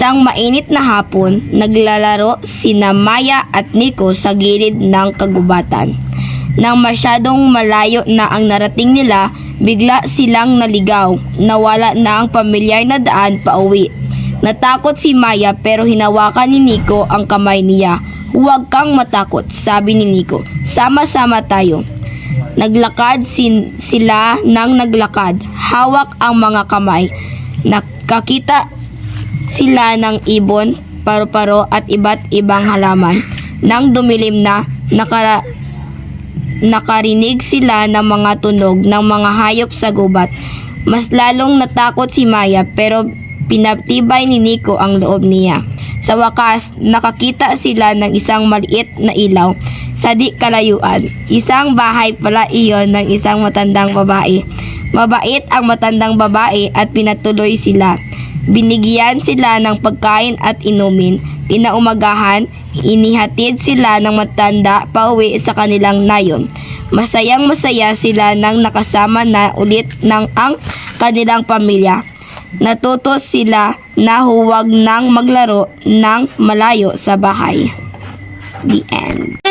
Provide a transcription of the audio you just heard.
Isang mainit na hapon, naglalaro sina Maya at Nico sa gilid ng kagubatan. Nang masyadong malayo na ang narating nila, bigla silang naligaw. Nawala na ang pamilyar na daan pauwi. Natakot si Maya pero hinawakan ni Nico ang kamay niya. "Huwag kang matakot," sabi ni Nico. "Sama-sama tayo." Naglakad sila ng naglakad. Hawak ang mga kamay. Nakakita sila ng ibon, paru-paro at iba't ibang halaman. Nang dumilim na, nakarinig sila ng mga tunog ng mga hayop sa gubat. Mas lalong natakot si Maya pero pinatibay ni Nico ang loob niya. Sa wakas, nakakita sila ng isang maliit na ilaw sa di kalayuan. Isang bahay pala iyon ng isang matandang babae. Mabait ang matandang babae at pinatuloy sila. Binigyan sila ng pagkain at inumin. Kinaumagahan, inihatid sila ng matanda pauwi sa kanilang nayon. Masayang masaya sila nang nakasama na ulit ng ang kanilang pamilya. Natuto sila na huwag nang maglaro ng malayo sa bahay. The end.